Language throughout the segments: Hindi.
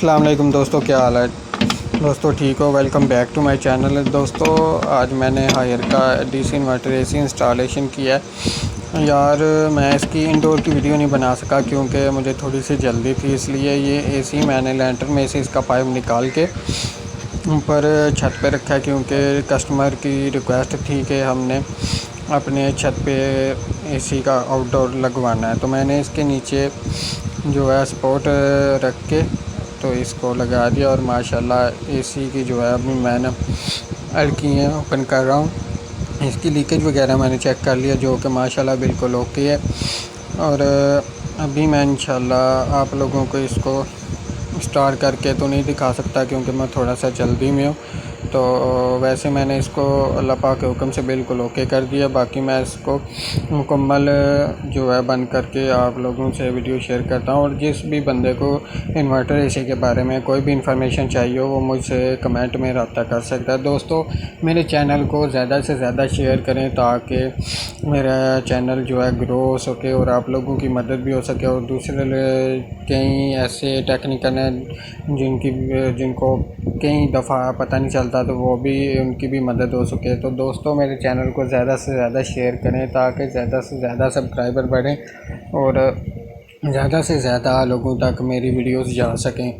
अस्सलाम वालेकुम दोस्तों, क्या हाल है दोस्तों? ठीक हो? Welcome back to my channel. दोस्तों आज मैंने हायर का डीसी इन्वर्टर एसी इंस्टॉलेशन किया है यार। मैं इसकी इंडोर की वीडियो नहीं बना सका क्योंकि मुझे थोड़ी सी जल्दी थी, इसलिए ये एसी मैंने लैंटर में से इसका पाइप निकाल के ऊपर छत पे रखा है क्योंकि कस्टमर की रिक्वेस्ट थी कि हमने अपने छत पे एसी का आउटडोर लगवाना है। तो मैंने इसके नीचे जो है सपोर्ट रख के तो इसको लगा दिया और माशाल्लाह एसी की जो है अभी मैंने हल्कियाँ ओपन कर रहा हूँ। इसकी लीकेज वगैरह मैंने चेक कर लिया जो कि माशाल्लाह बिल्कुल ओके है। और अभी मैं इंशाल्लाह आप लोगों को इसको स्टार्ट करके तो नहीं दिखा सकता क्योंकि मैं थोड़ा सा जल्दी में हूँ। तो वैसे मैंने इसको अल्लाह पाक के हुक्म से बिल्कुल ओके कर दिया। बाकी मैं इसको मुकम्मल जो है बंद करके आप लोगों से वीडियो शेयर करता हूँ। और जिस भी बंदे को इन्वर्टर एसी के बारे में कोई भी इंफॉर्मेशन चाहिए हो वो मुझसे कमेंट में रब्ता कर सकता है। दोस्तों मेरे चैनल को ज़्यादा से ज़्यादा शेयर करें ताकि मेरा चैनल जो है ग्रो हो सके और आप लोगों की मदद भी हो सके। और दूसरे कई ऐसे टेक्निकल हैं जिनको कई दफ़ा पता नहीं चलता, तो वो भी उनकी भी मदद हो सके। तो दोस्तों मेरे चैनल को ज़्यादा से ज़्यादा शेयर करें ताकि ज़्यादा से ज़्यादा सब्सक्राइबर बढ़ें और ज़्यादा से ज़्यादा लोगों तक मेरी वीडियोस जा सकें।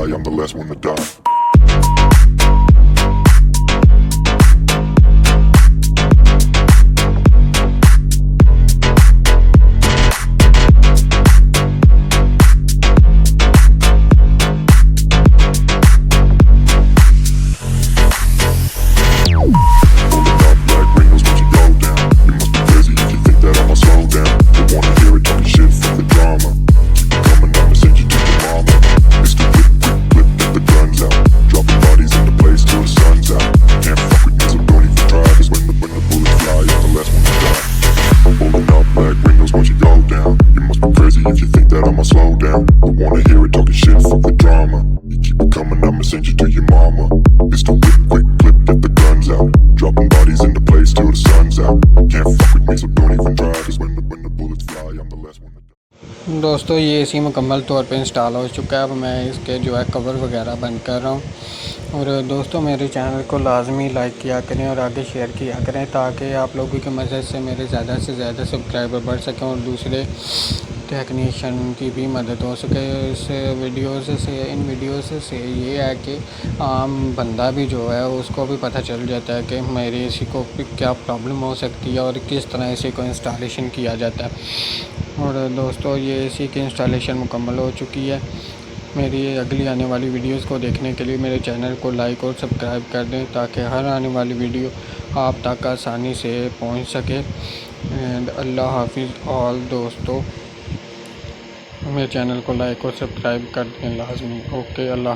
I'm the last one to die. If you think that I'ma slow down, I wanna hear it talking shit, fuck the drama. You keep it coming, I'ma send you to your mama. Pistol whip, quick clip, get the guns out. Dropping bodies into place till the sun's out. Can't fuck with me, so don't even try. Cause when the bullets fly, I'm the last one to die. दोस्तों ये एसी मुकम्मल तौर पे इंस्टॉल हो चुका है। अब मैं इसके जो है कवर वगैरह बंद कर रहा हूँ। और दोस्तों मेरे चैनल को लाजमी लाइक किया करें और आगे शेयर किया करें ताकि आप लोगों की मदद से मेरे ज़्यादा से ज़्यादा सब्सक्राइबर बढ़ सकें और दूसरे टेक्नीशियन की भी मदद हो सके। इन वीडियोस से ये है कि आम बंदा भी जो है उसको भी पता चल जाता है कि मेरे एसी को क्या प्रॉब्लम हो सकती है और किस तरह एसी को इंस्टॉलेशन किया जाता है। और दोस्तों ये एसी की इंस्टॉलेशन मुकम्मल हो चुकी है। मेरी अगली आने वाली वीडियोस को देखने के लिए मेरे चैनल को लाइक और सब्सक्राइब कर दें ताकि हर आने वाली वीडियो आप तक आसानी से पहुंच सके। एंड अल्लाह हाफिज़ ऑल दोस्तों, मेरे चैनल को लाइक और सब्सक्राइब कर दें लाजमी। ओके, अल्लाह।